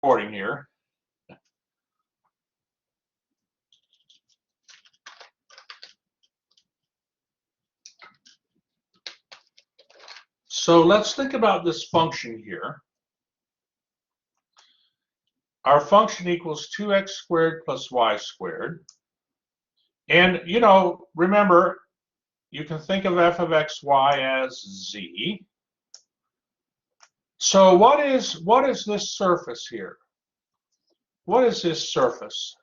recording here. So let's think about this function here. Our function equals 2x squared plus y squared. And, you know, remember, you can think of f of xy as z. So what is this surface here? What is this surface?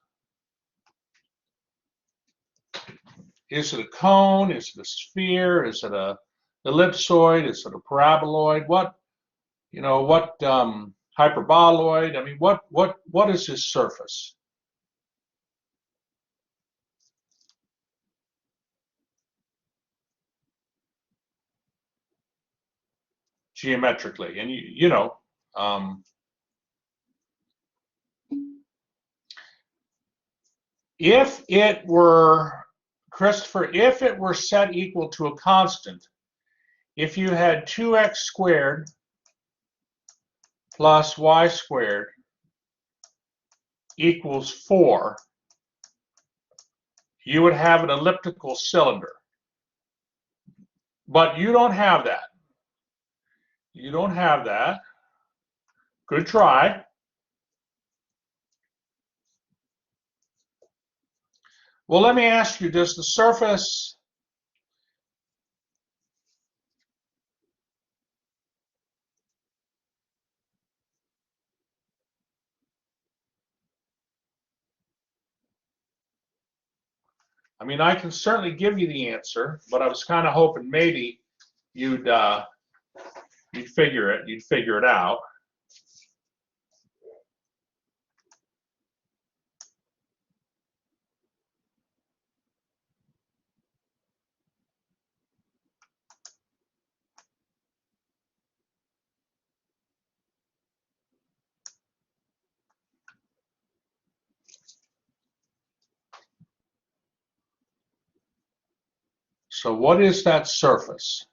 Is it a cone? Is it a sphere? Is it a ellipsoid? Is it a paraboloid? What, you know, what hyperboloid? I mean, what is this surface? Geometrically, and you know, if it were, Christopher, if it were set equal to a constant, if you had 2x squared plus y squared equals 4, you would have an elliptical cylinder. But you don't have that. You don't have that. Good try. Well, let me ask you, does the surface I mean, I can certainly give you the answer, but I was kind of hoping maybe you'd figure it out. So what is that surface?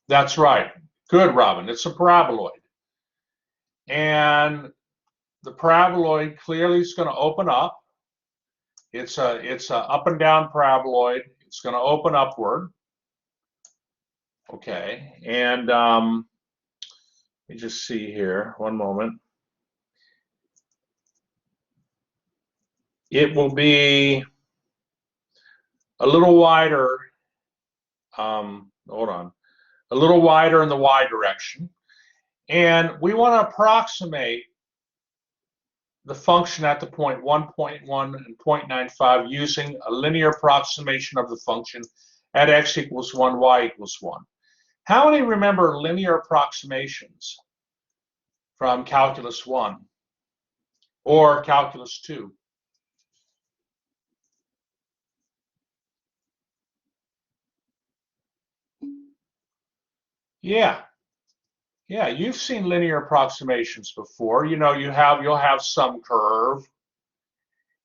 That's right. Good, Robin. It's a paraboloid. And the paraboloid clearly is going to open up. It's a up and down paraboloid. It's going to open upward. Okay. And let me just see here. One moment. It will be a little wider. Hold on. A little wider in the y direction. And we want to approximate the function at the point 1.1 and 0.95 using a linear approximation of the function at x equals 1, y equals 1. How many remember linear approximations from calculus 1 or calculus 2? Yeah. Yeah, you've seen linear approximations before. You know, you'll have some curve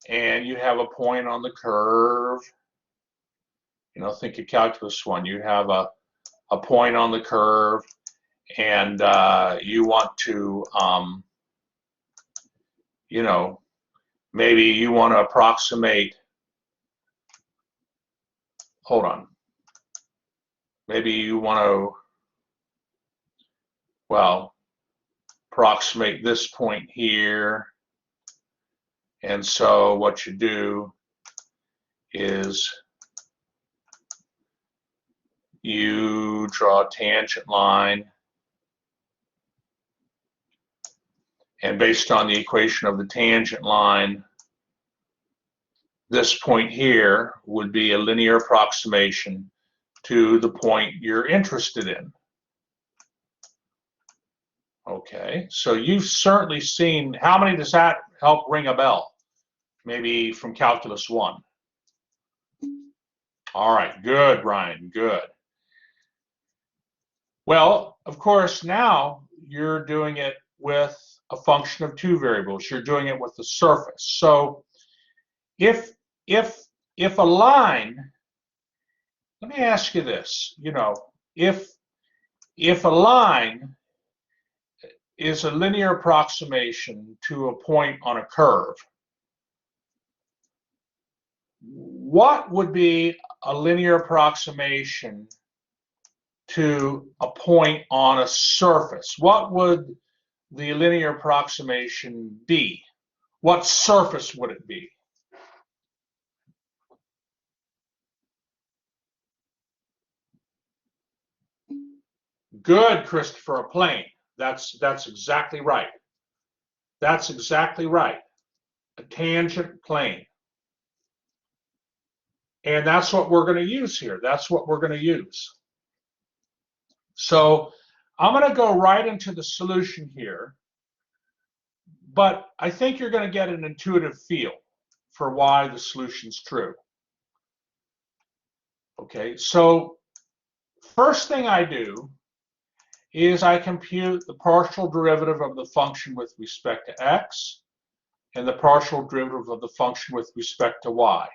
and you have a point on the curve. You know, think of calculus 1. You have a point on the curve and you want to, you know, maybe you want to approximate, hold on. Maybe you want to, well, approximate this point here. And so what you do is you draw a tangent line, and based on the equation of the tangent line, this point here would be a linear approximation to the point you're interested in. Okay, so you've certainly seen, how many does that help ring a bell? Maybe from calculus 1. All right, good, Ryan, good. Well, of course, now you're doing it with a function of 2 variables. You're doing it with the surface. So if a line, let me ask you this, you know, if a line is a linear approximation to a point on a curve. What would be a linear approximation to a point on a surface? What would the linear approximation be? What surface would it be? Good, Christopher, a plane. That's exactly right. That's exactly right. A tangent plane. And that's what we're going to use here. That's what we're going to use. So I'm going to go right into the solution here, but I think you're going to get an intuitive feel for why the solution's true. Okay, so first thing I do is I compute the partial derivative of the function with respect to x and the partial derivative of the function with respect to y.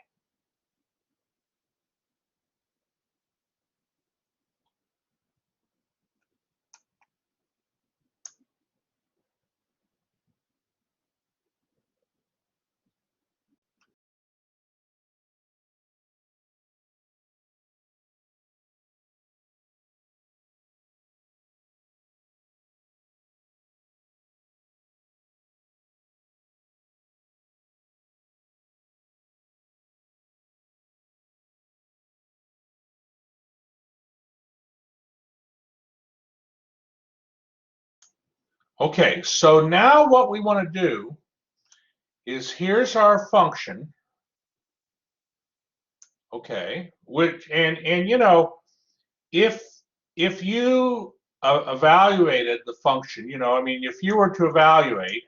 Okay, so now what we want to do is here's our function, okay, which and you know, if you evaluated the function, you know, I mean, if you were to evaluate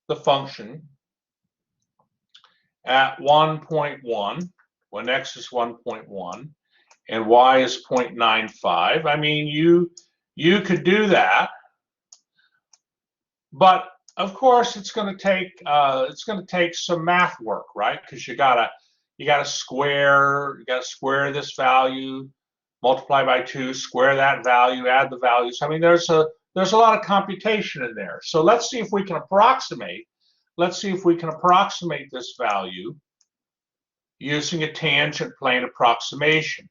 the function at 1.1 when x is 1.1 and y is 0.95, I mean, you could do that, but of course it's going to take some math work, right? Because you gotta square this value, multiply by 2, square that value, add the values. I mean, there's a lot of computation in there. So let's see if we can approximate. Let's see if we can approximate this value using a tangent plane approximation.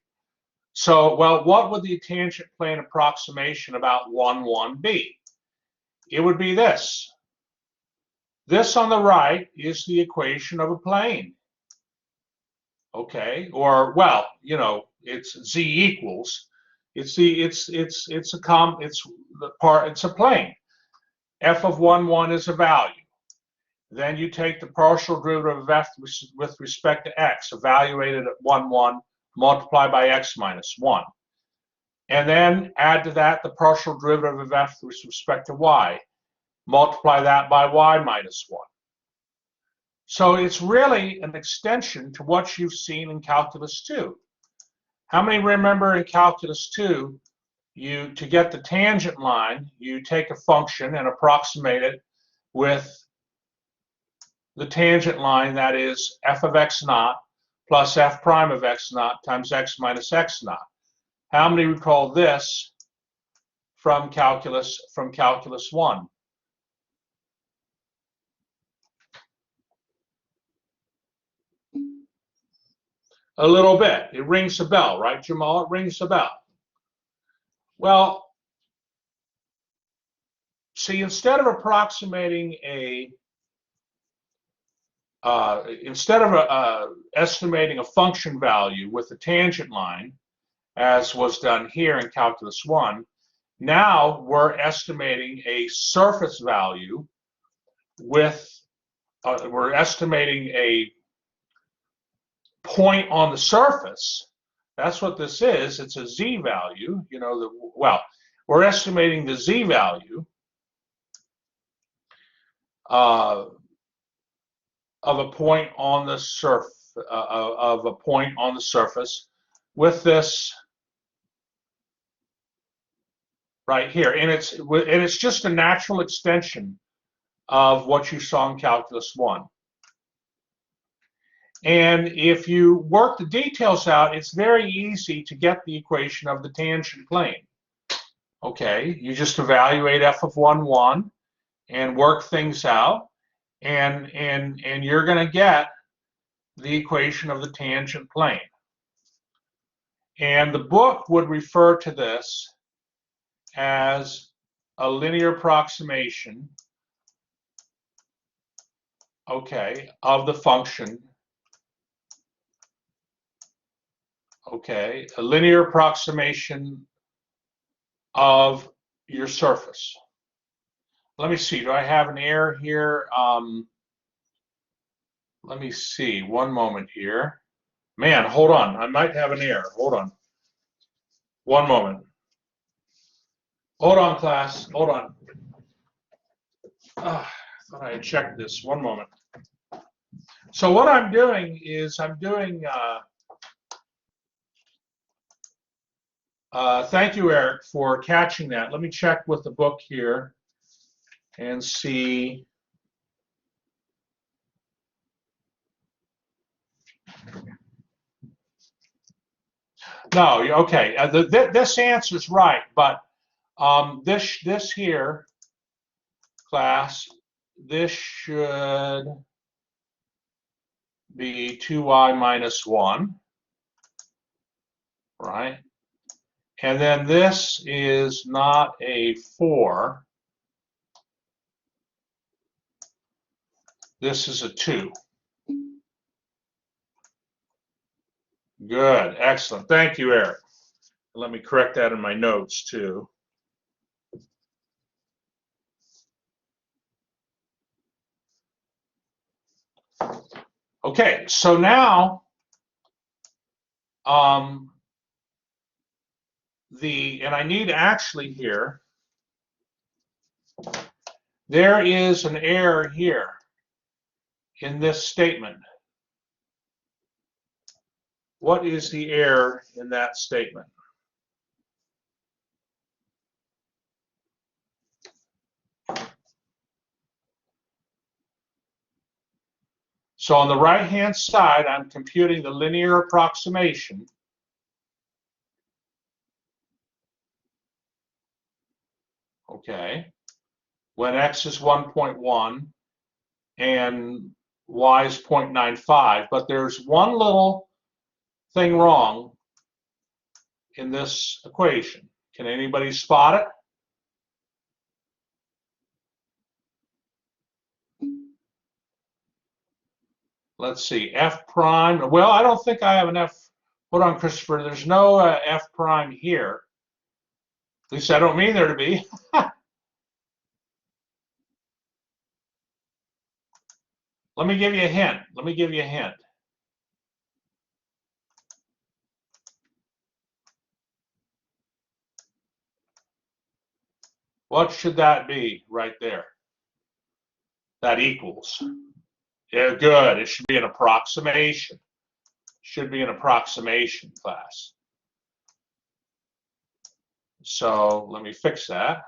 So, well, what would the tangent plane approximation about 1, 1 be? It would be this. This on the right is the equation of a plane. Okay, or well, you know, it's z equals. It's a plane. F of 1, 1 is a value. Then you take the partial derivative of f with respect to x, evaluated at 1, 1, multiply by x minus 1. And then add to that the partial derivative of f with respect to y. Multiply that by y minus 1. So it's really an extension to what you've seen in Calculus 2. How many remember in Calculus 2, to get the tangent line, you take a function and approximate it with the tangent line, that is f of x naught plus f prime of x naught times x minus x naught. How many recall this from Calculus 1? A little bit. It rings a bell, right, Jamal? It rings a bell. Well, see, instead of approximating estimating a function value with a tangent line, as was done here in Calculus 1, now we're estimating a surface value with, we're estimating a point on the surface. That's what this is. It's a z value, you know, we're estimating the z value of a point on the surface with this right here, and it's just a natural extension of what you saw in Calculus 1. And if you work the details out, it's very easy to get the equation of the tangent plane. Okay, you just evaluate f of 1, 1 and work things out, and you're going to get the equation of the tangent plane. And the book would refer to this as a linear approximation, okay, of the function, okay, a linear approximation of your surface. Let me see, do I have an error here? Let me see, one moment here. Man, hold on, I might have an error, hold on. One moment. Hold on, class, hold on. I thought I had checked this, one moment. So what I'm doing is I'm doing, thank you, Eric, for catching that. Let me check with the book here and see. No, okay, this answer's right, but this here, class, this should be 2y minus 1, right? And then this is not a 4. This is a 2. Good, excellent. Thank you, Eric. Let me correct that in my notes, too. Okay, so now and I need actually here, there is an error here in this statement. What is the error in that statement? So on the right-hand side, I'm computing the linear approximation. Okay, when x is 1.1 and y is 0.95, but there's one little thing wrong in this equation. Can anybody spot it? Let's see, f prime. Well, I don't think I have an f. Hold on, Christopher. There's no f prime here. At least I don't mean there to be. Let me give you a hint. Let me give you a hint. What should that be right there? That equals. Yeah, good. It should be an approximation. Should be an approximation, class. So let me fix that.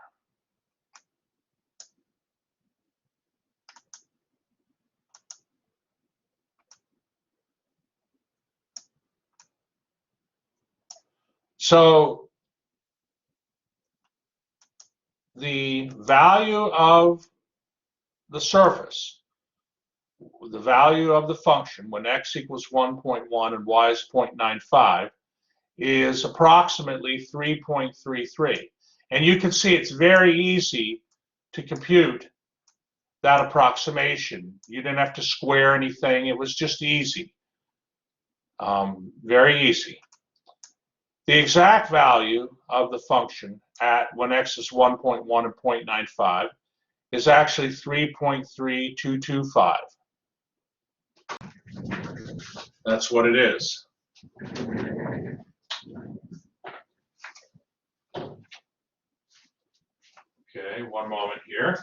So the value of the surface, the value of the function when x equals 1.1 and y is 0.95 is approximately 3.33. And you can see it's very easy to compute that approximation. You didn't have to square anything. It was just easy. Very easy. The exact value of the function at when x is 1.1 and 0.95 is actually 3.3225. That's what it is. Okay, one moment here.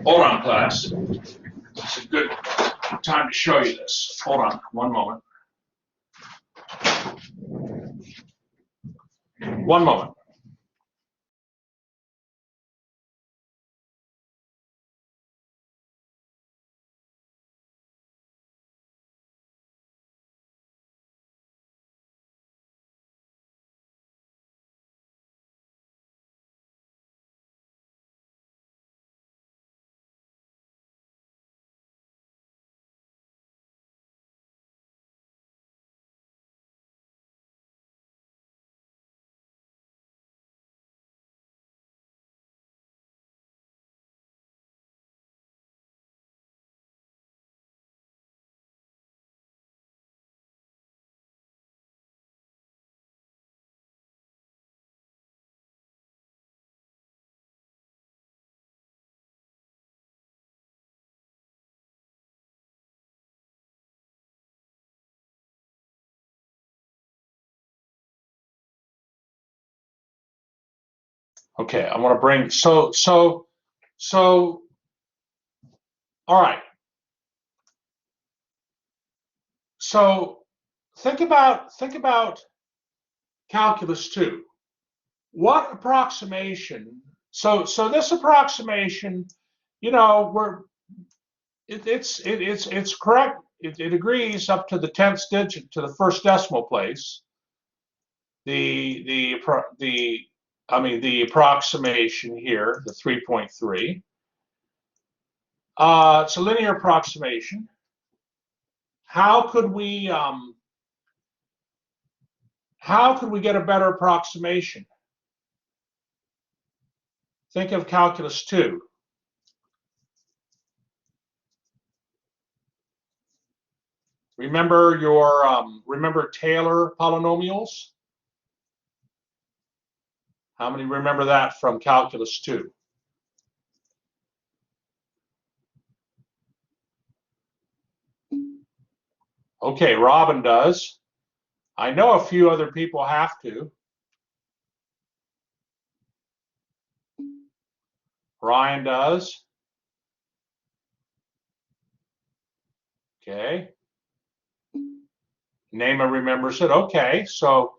Hold on, class. It's a good time to show you this. Hold on, one moment. One moment. Okay, I want to bring, so, all right. So think about calculus 2. What approximation? So this approximation, you know, it's correct. It agrees up to the 10th digit to the first decimal place. The approximation here, the 3.3. It's a linear approximation. How could we get a better approximation? Think of calculus 2. Remember remember Taylor polynomials? How many remember that from calculus 2? Okay, Robin does. I know a few other people have to. Ryan does. Okay. Naima remembers it. Okay, so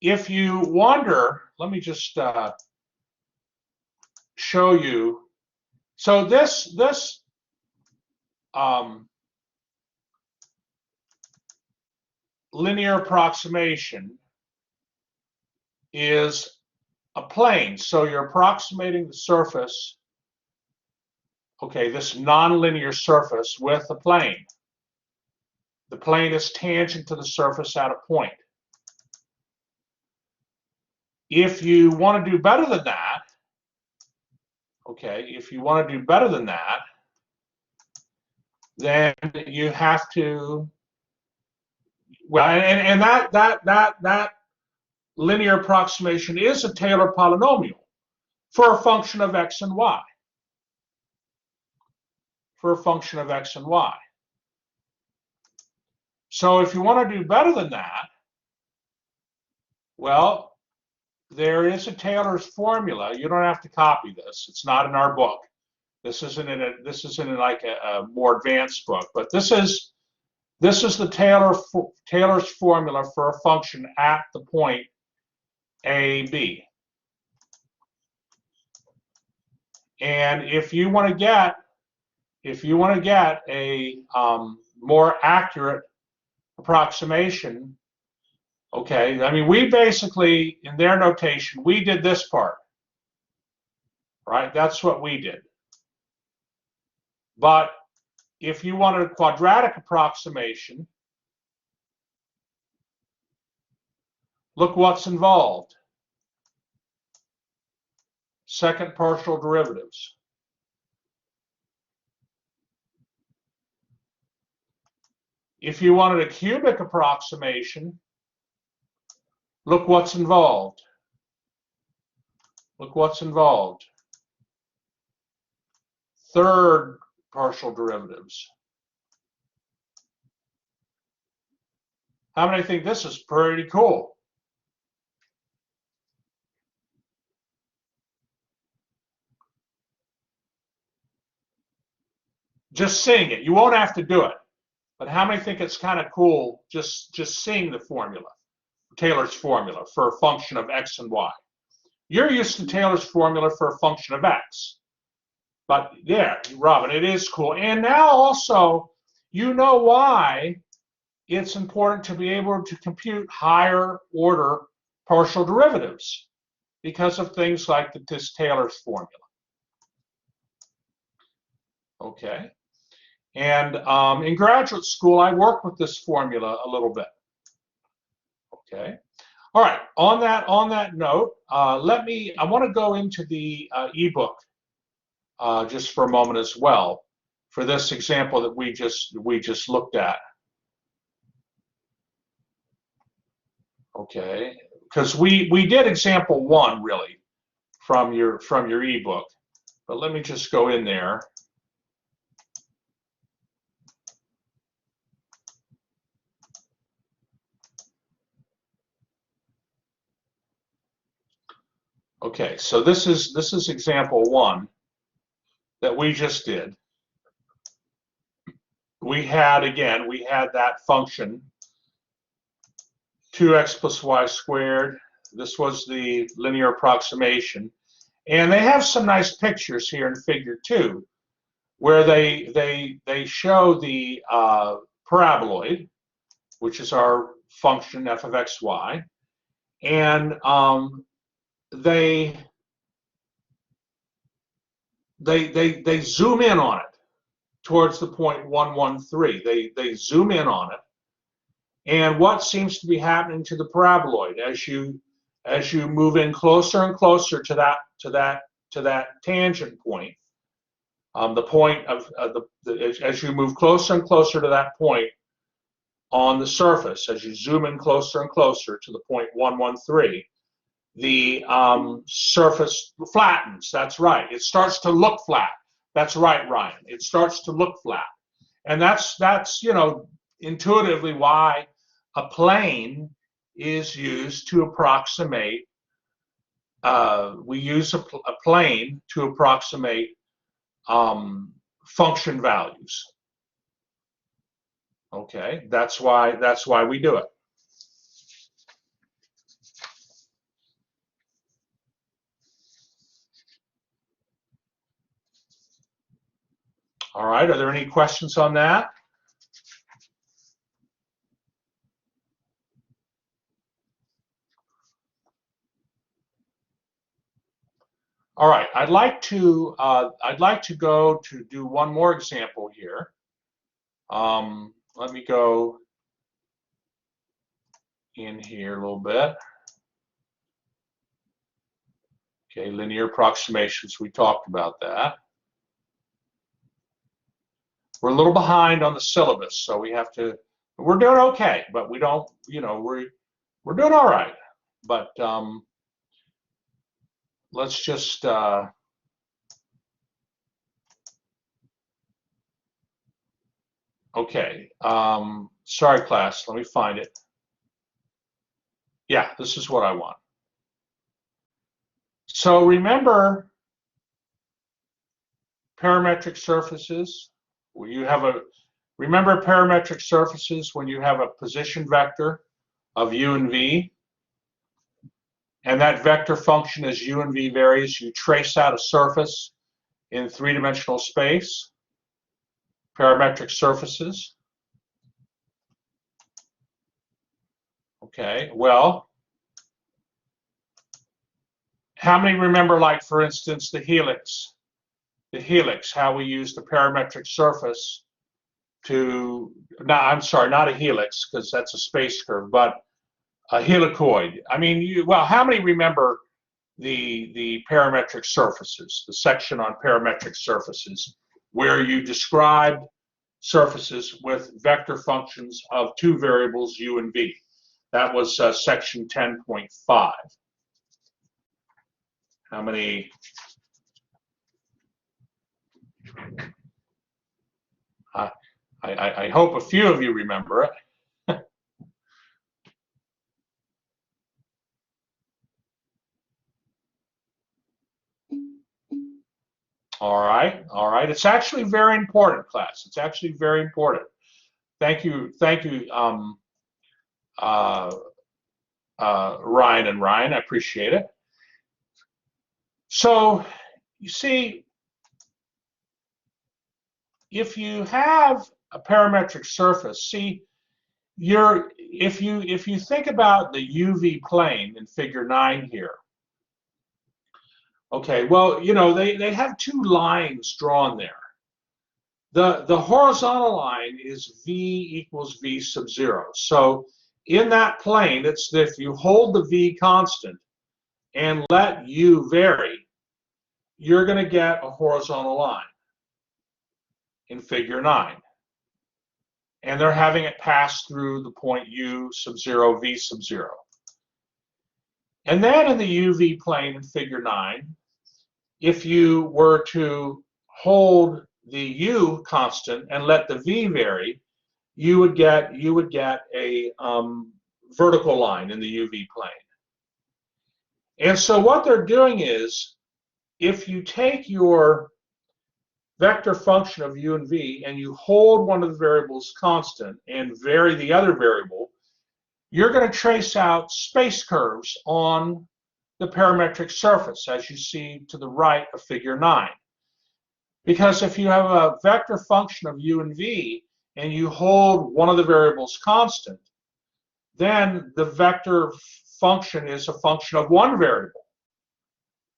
if you wonder, let me just show you. So this linear approximation is a plane. So you're approximating the surface, okay, this nonlinear surface with a plane. The plane is tangent to the surface at a point. If you want to do better than that, okay, if you want to do better than that, then you have to, well, and that linear approximation is a Taylor polynomial for a function of x and y. For a function of x and y. So if you want to do better than that, well, there is a Taylor's formula. You don't have to copy this. It's not in our book. This isn't in like a more advanced book, but this is the Taylor's formula for a function at the point a, b. And if you want to get a more accurate approximation, okay, I mean, we basically, in their notation, we did this part, right? That's what we did. But if you wanted a quadratic approximation, look what's involved. Second partial derivatives. If you wanted a cubic approximation, look what's involved. Look what's involved. Third partial derivatives. How many think this is pretty cool? Just seeing it. You won't have to do it. But how many think it's kind of cool just seeing the formula, Taylor's formula for a function of x and y? You're used to Taylor's formula for a function of x. But yeah, Robin, it is cool. And now also, you know why it's important to be able to compute higher order partial derivatives, because of things like this Taylor's formula. Okay. And in graduate school, I worked with this formula a little bit. Okay. All right. On that note, I want to go into the ebook just for a moment as well, for this example that we just looked at. Okay, because we did example 1 really from your ebook, but let me just go in there. Okay, so this is example 1 that we just did. We had that function 2x plus y squared. This was the linear approximation. And they have some nice pictures here in figure 2 where they show the paraboloid, which is our function f of xy, and they zoom in on it towards the point 113. They zoom in on it, and what seems to be happening to the paraboloid as you move in closer and closer to that tangent point, the point of as you move closer and closer to that point on the surface, as you zoom in closer and closer to the point 113, the surface flattens. That's right. It starts to look flat. That's right, Ryan. It starts to look flat, and that's intuitively why a plane is used to approximate. We use a plane to approximate function values. Okay, that's why we do it. All right, are there any questions on that? All right, I'd like to go to do one more example here. Let me go in here a little bit. Okay, linear approximations, we talked about that. We're a little behind on the syllabus, so we have to, we're doing okay, but we don't, we're doing all right. But let's just, okay, sorry class, let me find it. Yeah, this is what I want. So remember parametric surfaces. Remember parametric surfaces when you have a position vector of u and v, and that vector function as u and v varies, you trace out a surface in three-dimensional space. Parametric surfaces. Okay, well, how many remember, like, for instance, the helix? The helix, how we use the parametric surface to, no, I'm sorry, not a helix, because that's a space curve, but a helicoid. I mean, well, how many remember the parametric surfaces, the section on parametric surfaces, where you described surfaces with vector functions of two variables, u and v? That was section 10.5. How many? I hope a few of you remember it. All right, all right. It's actually very important, class. It's actually very important. Thank you, Ryan and Ryan. I appreciate it. So, you see, if you have a parametric surface, see, if you think about the UV plane in figure 9 here, okay, well, they have two lines drawn there. The horizontal line is v equals v sub 0. So in that plane, it's if you hold the v constant and let u vary, you're going to get a horizontal line in figure 9. And they're having it pass through the point u sub 0, v sub 0. And then in the UV plane in figure 9, if you were to hold the u constant and let the v vary, you would get a vertical line in the UV plane. And so what they're doing is, if you take your vector function of u and v and you hold one of the variables constant and vary the other variable, you're going to trace out space curves on the parametric surface, as you see to the right of figure 9. Because if you have a vector function of u and v and you hold one of the variables constant, then the vector function is a function of one variable,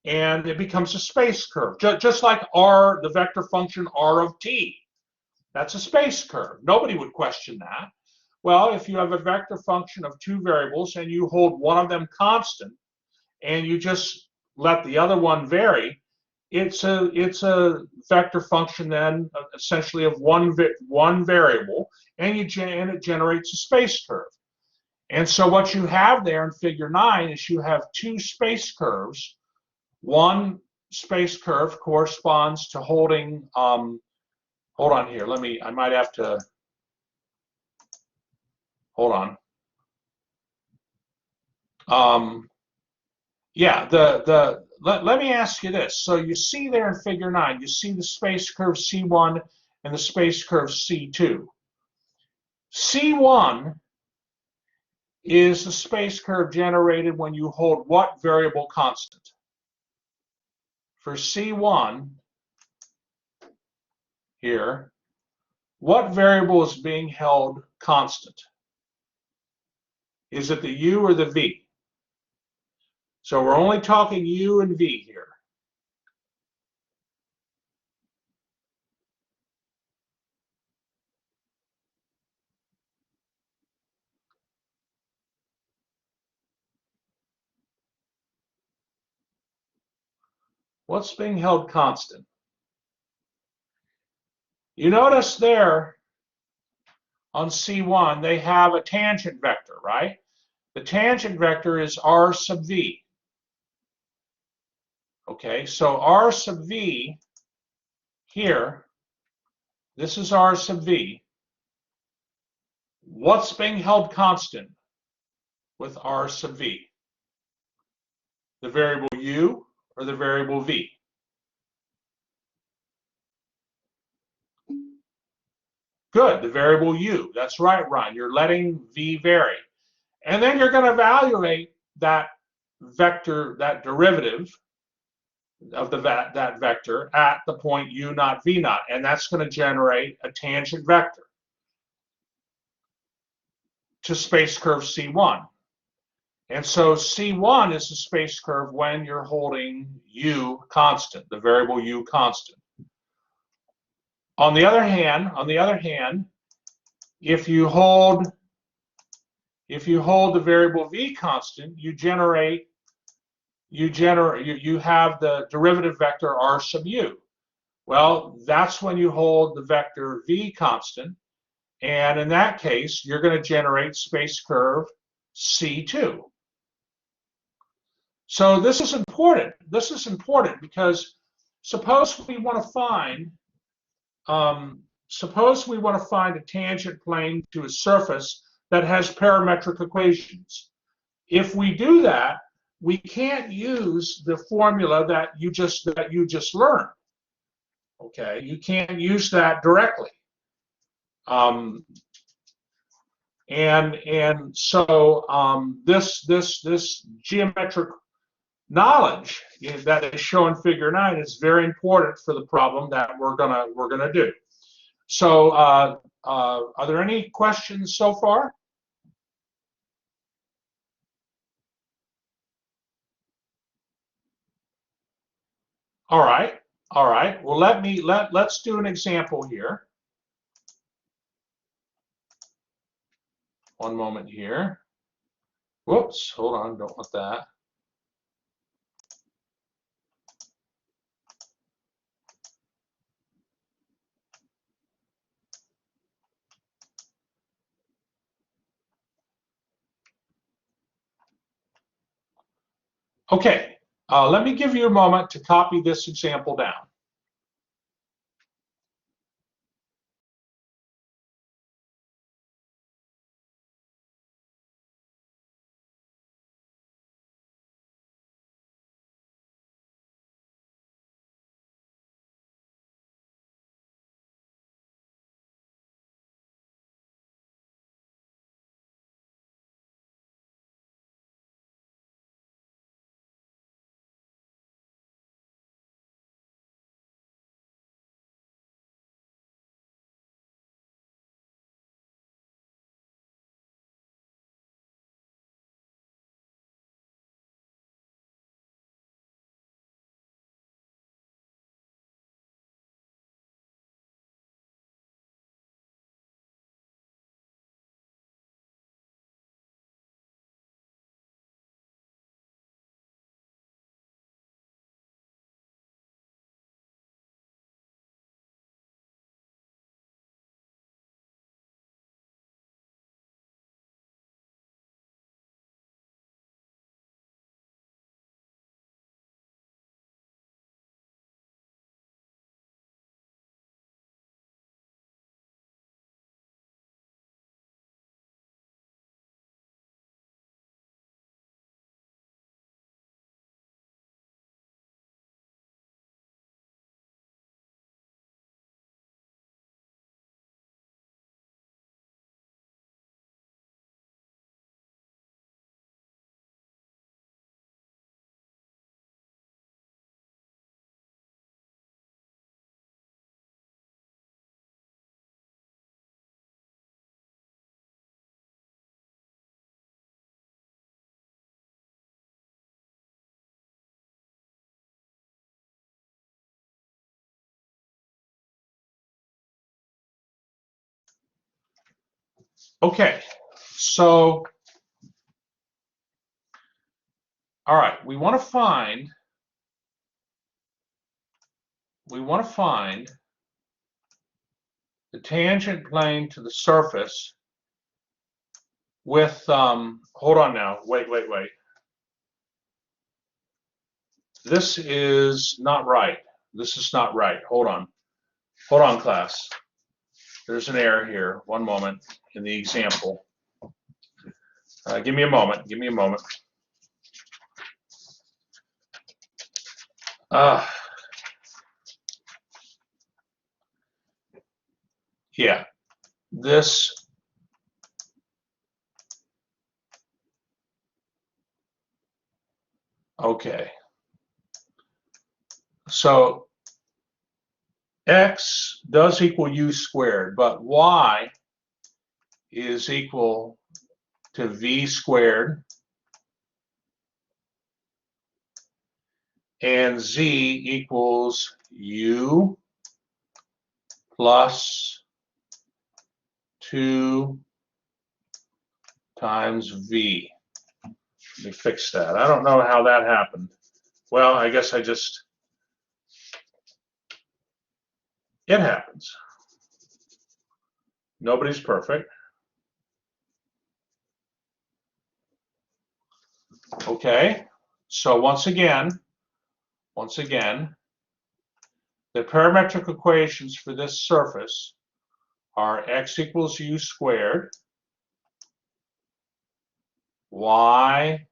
and it becomes a space curve, just like r, the vector function r of t. That's a space curve. Nobody would question that. Well, if you have a vector function of two variables and you hold one of them constant and you just let the other one vary, it's a vector function then essentially of one variable, and it generates a space curve. And so what you have there in figure 9 is you have two space curves. One space curve corresponds to holding, hold on here, I might have to, hold on. Yeah, let me ask you this. So you see there in figure 9, you see the space curve C1 and the space curve C2. C1 is the space curve generated when you hold what variable constant? For C1 here, what variable is being held constant? Is it the u or the v? So we're only talking u and v here. What's being held constant? You notice there on C1 they have a tangent vector, right? The tangent vector is r sub v. Okay, so r sub v here, this is r sub v. What's being held constant with r sub v? The variable u or the variable v? Good, the variable u. That's right, Ron. You're letting v vary. And then you're going to evaluate that vector, that derivative of that vector at the point u naught v naught, and that's going to generate a tangent vector to space curve C1. And so C1 is the space curve when you're holding u constant, the variable u constant. On the other hand, if you hold the variable v constant, you have the derivative vector r sub u. Well, that's when you hold the vector v constant, and in that case, you're going to generate space curve C2. So this is important. This is important because suppose we want to find a tangent plane to a surface that has parametric equations. If we do that, we can't use the formula that you just learned. Okay, you can't use that directly. This geometric knowledge that is shown in figure 9 is very important for the problem that we're gonna do. So are there any questions so far? All right. Well, let's do an example here. One moment here. Whoops, hold on, don't want that. Okay, let me give you a moment to copy this example down. Okay, so, all right, we want to find the tangent plane to the surface with, hold on now, wait. This is not right. This is not right. Hold on, class. There's an error here. One moment in the example. Give me a moment. Yeah, this. Okay. So x does equal u squared, but y is equal to v squared, and z equals u plus 2 times v. Let me fix that. I don't know how that happened. Well, I guess it happens. Nobody's perfect. Okay, so once again, the parametric equations for this surface are x equals u squared, y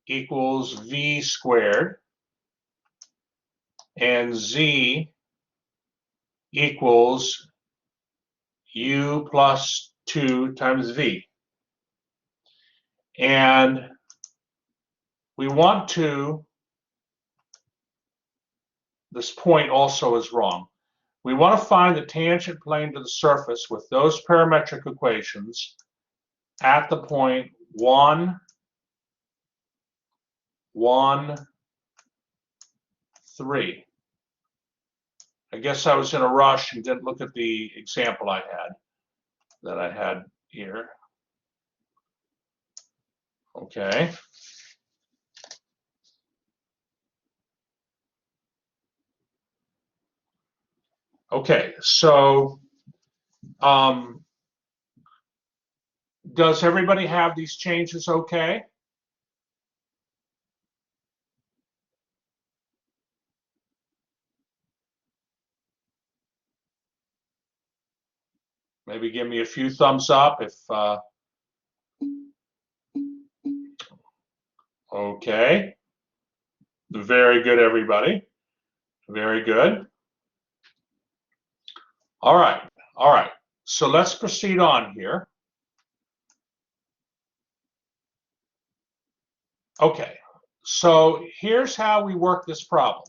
equals v squared, and z equals u plus 2 times v. And we want to, this point also is wrong. We want to find the tangent plane to the surface with those parametric equations at the point 1, 1, 3. I guess I was in a rush and didn't look at the example I had here. Okay. Okay, so does everybody have these changes okay? Maybe give me a few thumbs up if, okay. Very good, everybody. Very good. All right. So let's proceed on here. Okay, so here's how we work this problem.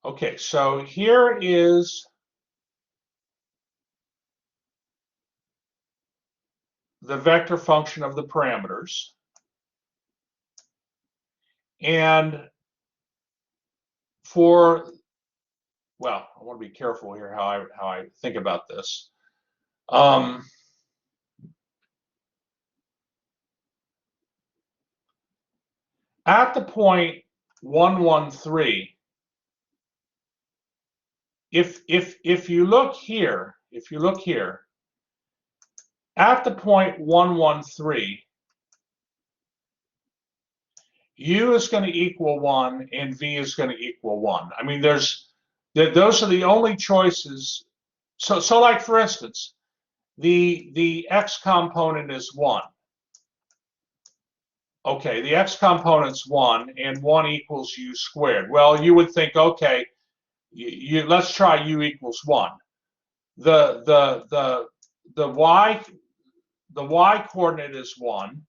Okay, so here is the vector function of the parameters. And for, well, I want to be careful here how I think about this. At the point 1, 1, 3, if you look here, at the point 1, 1, 3, u is going to equal 1 and v is going to equal 1. I mean, those are the only choices. So like for instance, the x component is 1. Okay, the x component's 1 and 1 equals u squared. Well, you would think, okay, let's try u equals 1. The y coordinate is 1.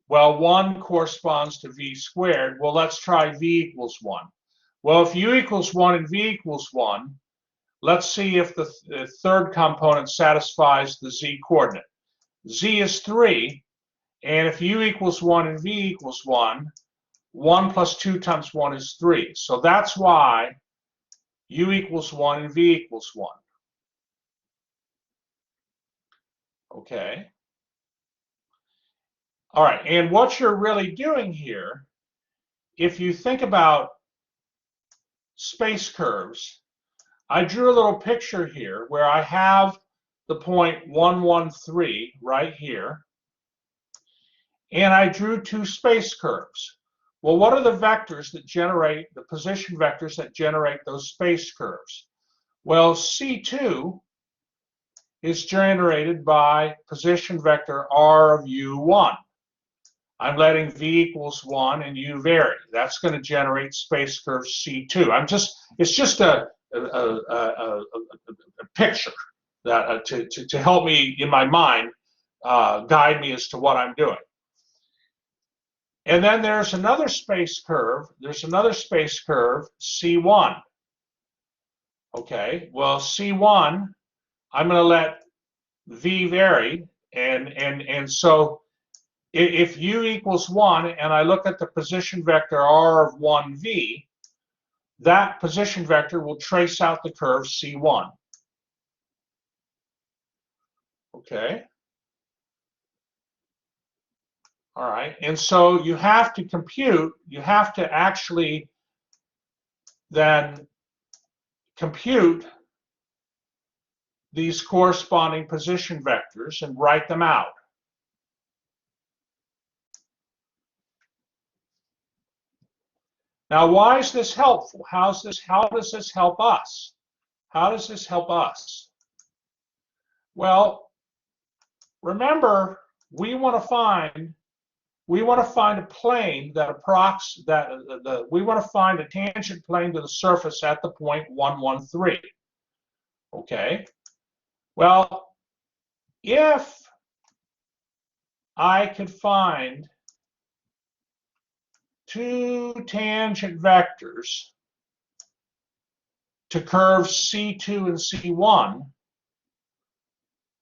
Well, 1 corresponds to v squared. Well, let's try v equals 1. Well, if u equals 1 and v equals 1, let's see if the third component satisfies the z coordinate. Z is 3, and if u equals 1 and v equals 1, 1 plus 2 times 1 is 3. So that's why u equals 1 and v equals 1. Okay. All right, and what you're really doing here, if you think about space curves, I drew a little picture here where I have the point 113 right here, and I drew two space curves. Well, what are the vectors that generate, the position vectors that generate those space curves? Well, C2 is generated by position vector R of U1. I'm letting V equals 1 and U vary. That's going to generate space curve C2. It's just a picture that to help me in my mind, guide me as to what I'm doing. And then there's another space curve. There's another space curve, C1. Okay, well, C1, I'm going to let V vary, and so if U equals 1 and I look at the position vector R of 1V, that position vector will trace out the curve C1. Okay. All right. And so you have to compute, you have to actually then compute these corresponding position vectors and write them out. Now, why is this helpful? How does this help us? How does this help us? Well, remember, we want to find a plane that we want to find a tangent plane to the surface at the point 113. Okay. Well, if I could find two tangent vectors to curve C2 and C1,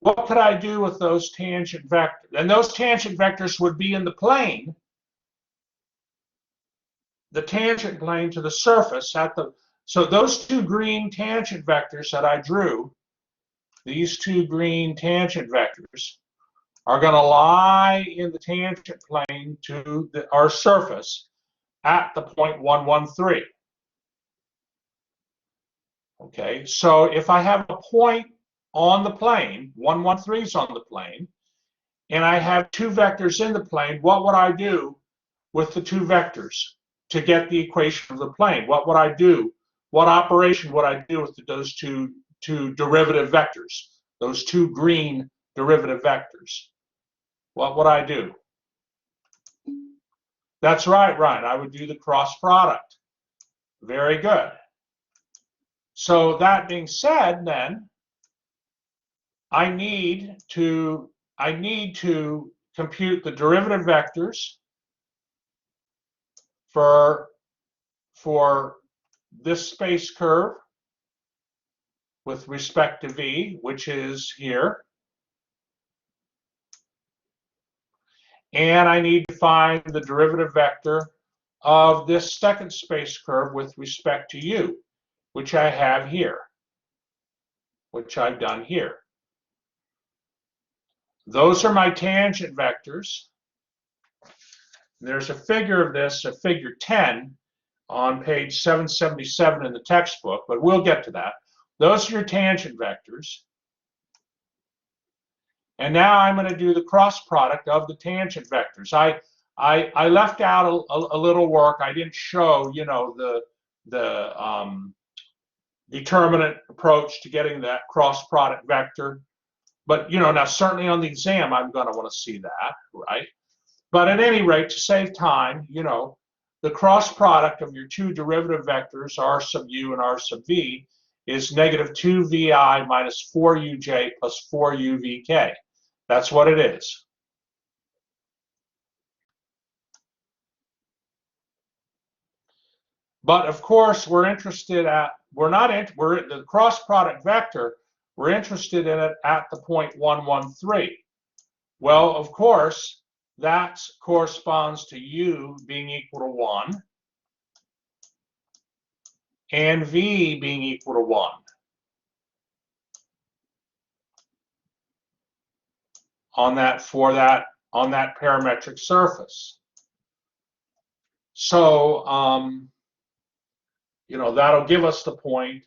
what could I do with those tangent vectors? And those tangent vectors would be in the plane, the tangent plane to the surface at the, so those two green tangent vectors that I drew, these two green tangent vectors are going to lie in the tangent plane to our surface at the point 113. Okay, so if I have a point on the plane, 113 is on the plane, and I have two vectors in the plane, what would I do with the two vectors to get the equation of the plane? What would I do? What operation would I do with those two derivative vectors, those two green derivative vectors? What would I do? That's right, Ryan. I would do the cross product. Very good. So that being said, then I need to compute the derivative vectors for this space curve with respect to V, which is here. And I need to find the derivative vector of this second space curve with respect to U, which I have here, which I've done here. Those are my tangent vectors. There's a figure of this, a figure 10, on page 777 in the textbook, but we'll get to that. Those are your tangent vectors. And now I'm going to do the cross product of the tangent vectors. I left out a little work. I didn't show, you know, the determinant approach to getting that cross product vector. But, you know, now certainly on the exam, I'm going to want to see that, right? But at any rate, to save time, you know, the cross product of your two derivative vectors, R sub u and R sub v, is negative 2vi minus 4uj plus 4uvk. That's what it is. But of course, we're interested at, we're the cross product vector, we're interested in it at the point 113. Well, of course, that corresponds to u being equal to 1 and v being equal to 1. on that parametric surface. So you know, that'll give us the point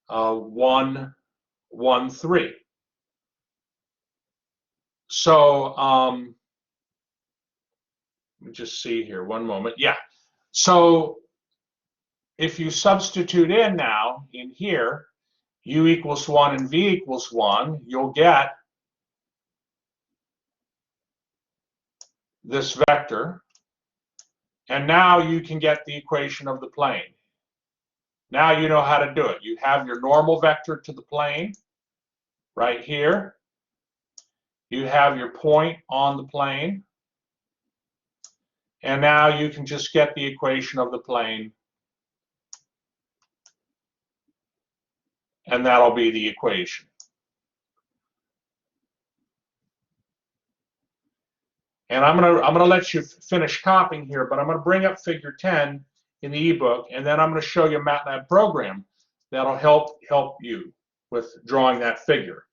1, 1, 3. So let me just see here, one moment. Yeah. So if you substitute in now in here, u equals 1 and v equals 1, you'll get this vector. And now you can get the equation of the plane. Now you know how to do it. You have your normal vector to the plane right here. You have your point on the plane. And now you can just get the equation of the plane. And that'll be the equation. And I'm gonna let you finish copying here, but I'm gonna bring up figure 10 in the ebook, and then I'm gonna show you a MATLAB program that'll help you with drawing that figure.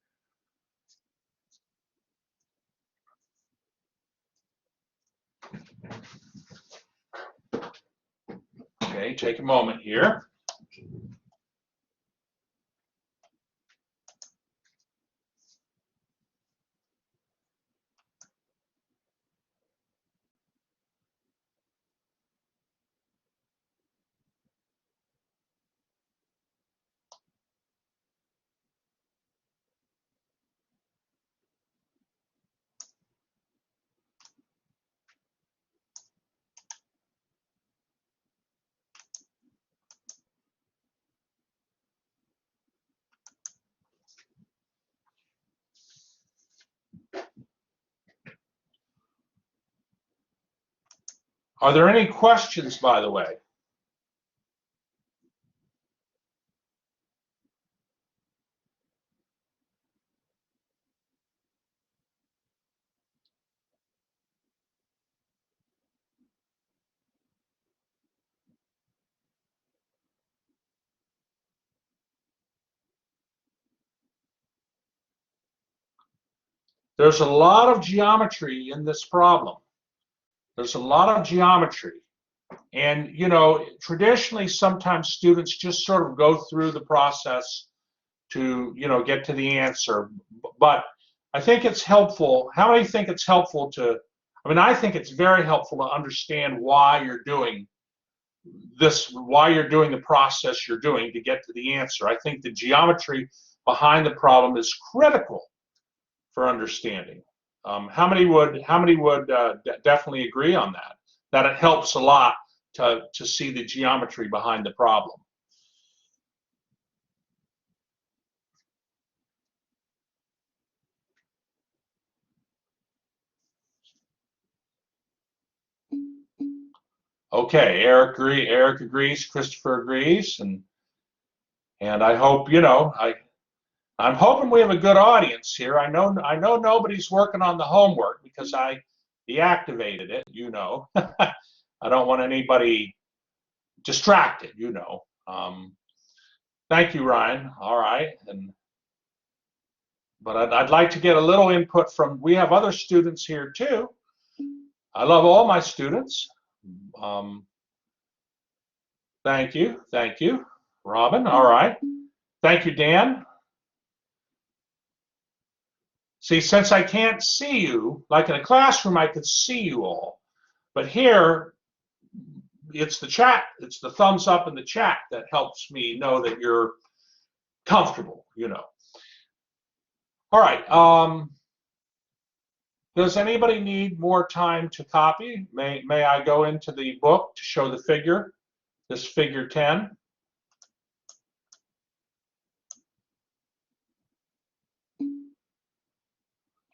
Okay, take a moment here. Are there any questions, by the way? There's a lot of geometry in this problem. There's a lot of geometry. And, you know, traditionally, sometimes students just sort of go through the process to, you know, get to the answer. But I think it's helpful. How many think it's helpful to, I mean, I think it's very helpful to understand why you're doing this, why you're doing the process you're doing to get to the answer. I think the geometry behind the problem is critical for understanding. How many would definitely agree on that? That it helps a lot to see the geometry behind the problem. Okay, Eric agrees, Christopher agrees, and I hope, you know, I'm hoping we have a good audience here. I know nobody's working on the homework because I deactivated it, you know. I don't want anybody distracted, you know. Thank you, Ryan. All right, but I'd like to get a little input from, we have other students here too. I love all my students. Thank you, Robin. All right, thank you, Dan. See, since I can't see you, like in a classroom, I could see you all, but here, it's the chat, it's the thumbs up in the chat that helps me know that you're comfortable, you know. All right, does anybody need more time to copy? May I go into the book to show the figure, this figure 10?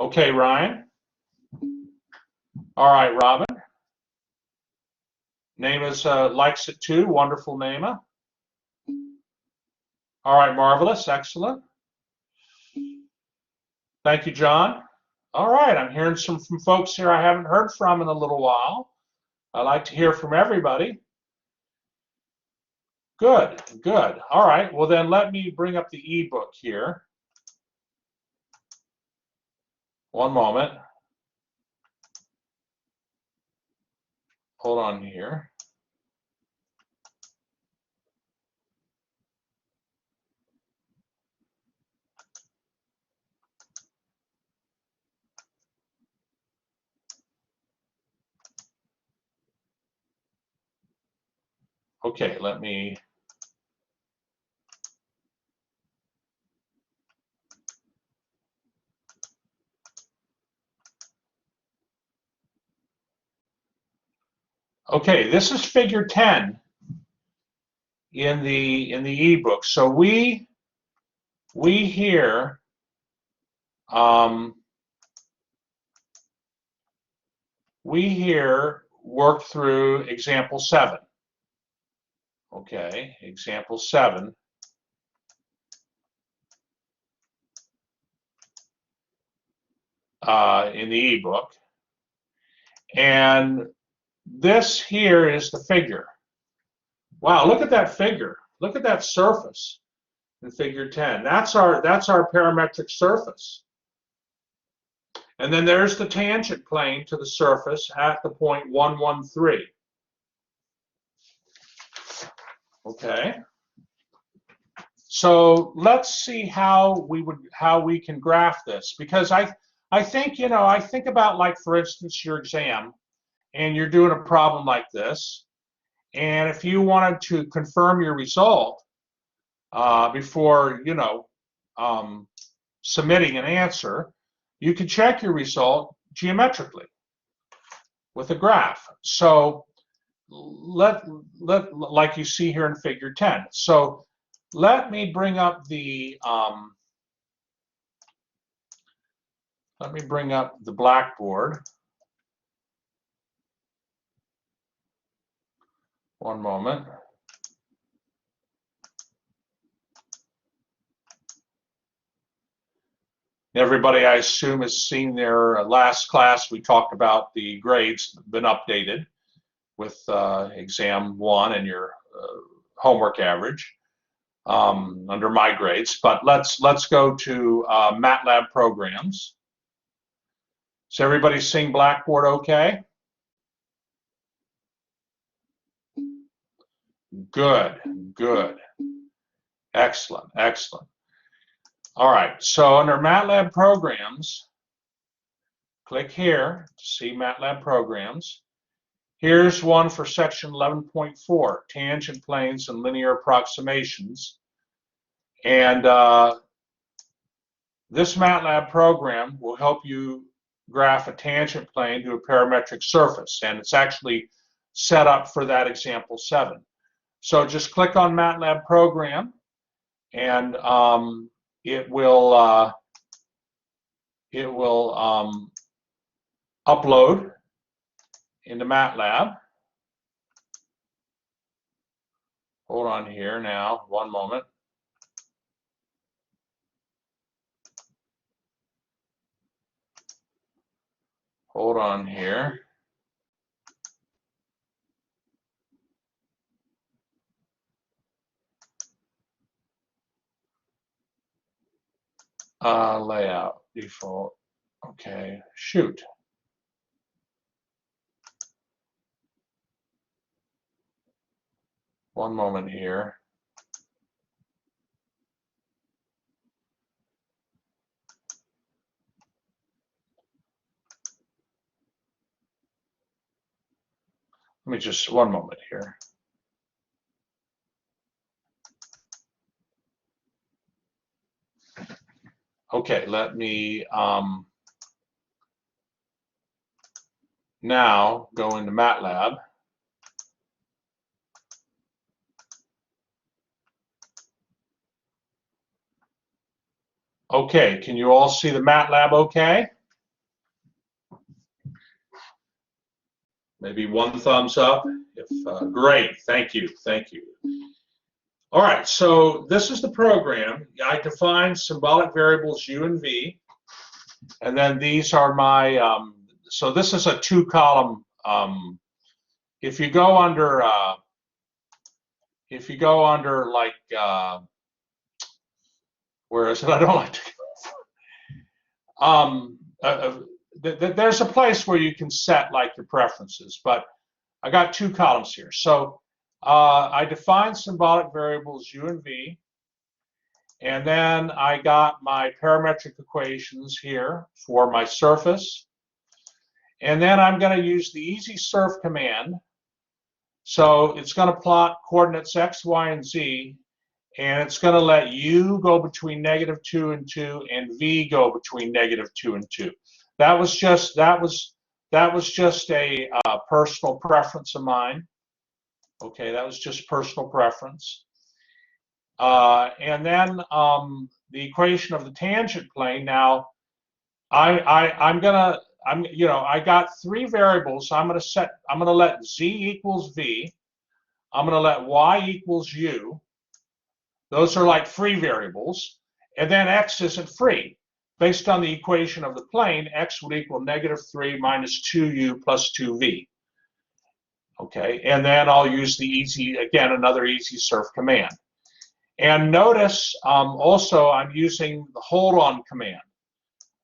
Okay, Ryan. All right, Robin. Nama's likes it too. Wonderful, Nama. All right, marvelous, excellent. Thank you, John. All right, I'm hearing from folks here I haven't heard from in a little while. I like to hear from everybody. Good, good. All right, well then let me bring up the ebook here. One moment. Hold on here. Okay, let me. Okay, this is figure 10 in the ebook. So we here work through example 7. Okay, example 7. In the ebook, and this here is the figure. Wow, look at that figure. Look at that surface in figure 10. That's our parametric surface. And then there's the tangent plane to the surface at the point 113. Okay. So let's see how we can graph this, because I think, you know, I think about, like, for instance, your exam, and you're doing a problem like this, and if you wanted to confirm your result before, you know, submitting an answer, you can check your result geometrically with a graph. So like you see here in figure 10. So let me bring up the blackboard. One moment. Everybody, I assume, has seen their last class. We talked about the grades been updated with exam 1 and your homework average under my grades. But let's go to MATLAB programs. So everybody's seeing Blackboard okay? Good, good. Excellent, excellent. All right, so under MATLAB programs, click here to see MATLAB programs. Here's one for section 11.4, tangent planes and linear approximations. And this MATLAB program will help you graph a tangent plane to a parametric surface, and it's actually set up for that example 7. So just click on MATLAB program, and it will upload into MATLAB. Hold on here now, one moment. Hold on here. Layout, default. Okay, shoot. One moment here. Let me just, one moment here. Okay, let me now go into MATLAB. Okay, can you all see the MATLAB okay? Maybe one thumbs up. If great, thank you, thank you. All right, so this is the program. I define symbolic variables u and v, and then these are my. So this is a 2-column. If you go under like, where is it? I don't like to. there's a place where you can set like your preferences, but I got two columns here. So I defined symbolic variables u and v, and then I got my parametric equations here for my surface. And then I'm going to use the easy surf command. So it's going to plot coordinates x, y, and z, and it's going to let u go between -2 and 2 and v go between -2 and 2. That was just a personal preference of mine. Okay, that was just personal preference. And then the equation of the tangent plane. Now, I got three variables. I'm going to let z equals v. I'm going to let y equals u. Those are like free variables. And then x isn't free. Based on the equation of the plane, x would equal -3 minus 2u plus 2v. Okay, and then I'll use the easy, again, another easy surf command. And notice also I'm using the hold on command.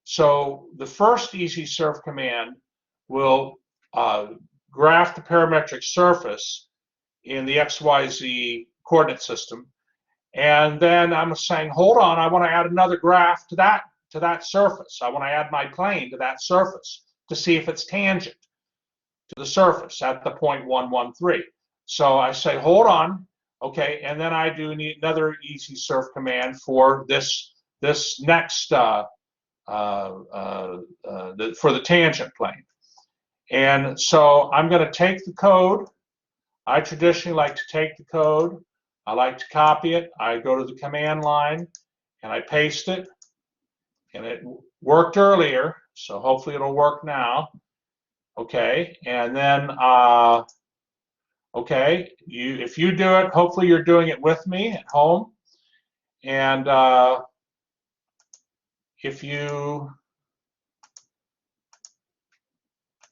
So the first easy surf command will graph the parametric surface in the XYZ coordinate system. And then I'm saying, hold on, I want to add another graph to that surface. I want to add my plane to that surface to see if it's tangent to the surface at the point 113. So I say, hold on, okay, and then I do another easy surf command for this next for the tangent plane. And so I'm going to take the code. I traditionally like to take the code. I like to copy it. I go to the command line and I paste it. And it worked earlier, so hopefully it'll work now. Okay, and then okay, if you do it, hopefully you're doing it with me at home. And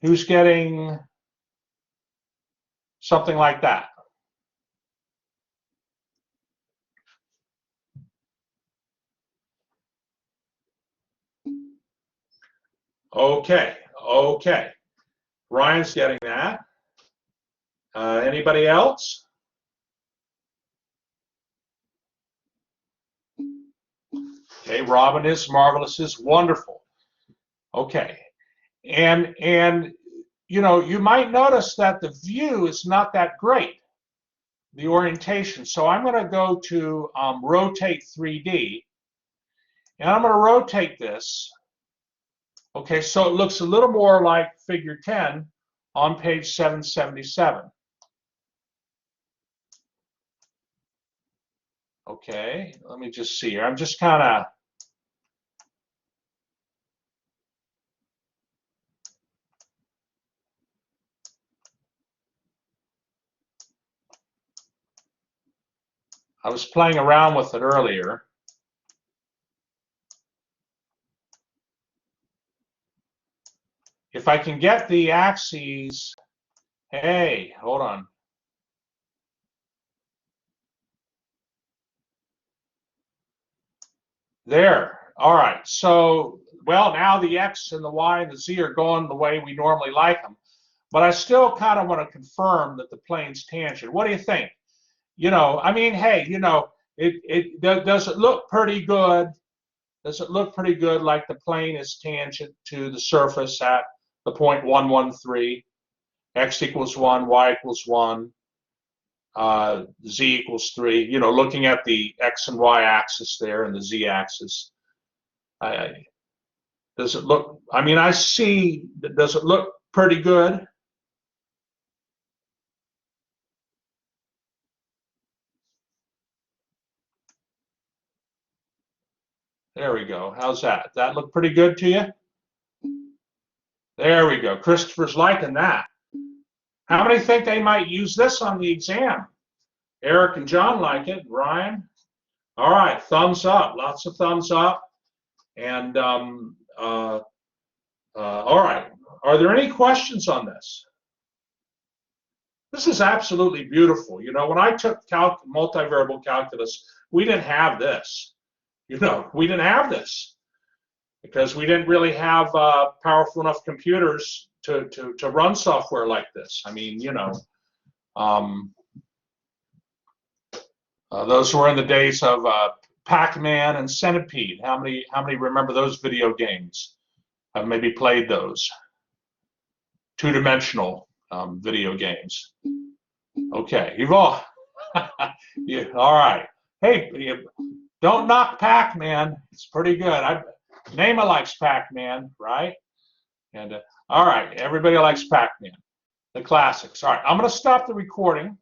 who's getting something like that? Okay, okay. Ryan's getting that. Anybody else? Okay, Robin is marvelous, is wonderful. Okay, and you know, you might notice that the view is not that great, the orientation. So I'm going to go to rotate 3D, and I'm going to rotate this. Okay, so it looks a little more like figure 10 on page 777. Okay, let me just see here. I'm just kind of I was playing around with it earlier. If I can get the axes, hey, hold on. There, all right. So, well, now the X and the Y and the Z are going the way we normally like them. But I still kind of want to confirm that the plane's tangent. What do you think? You know, I mean, hey, you know, does it look pretty good? Does it look pretty good like the plane is tangent to the surface at the point 113, x equals 1, y equals 1, z equals 3, you know, looking at the x and y axis there and the z axis. Does it look, I mean, I see, does it look pretty good? There we go. How's that? Does that look pretty good to you? There we go. Christopher's liking that. How many think they might use this on the exam? Eric and John like it. Ryan? All right. Thumbs up. Lots of thumbs up. And all right. Are there any questions on this? This is absolutely beautiful. You know, when I took multivariable calculus, we didn't have this. You know, we didn't have this. because we didn't really have powerful enough computers to run software like this. I mean, you know, those were in the days of Pac-Man and Centipede. How many remember those video games? I've maybe played those two-dimensional video games. Okay, you've all, yeah, all right. Hey, don't knock Pac-Man. It's pretty good. Nema likes Pac-Man, right? And all right, everybody likes Pac-Man, the classics. All right, I'm going to stop the recording.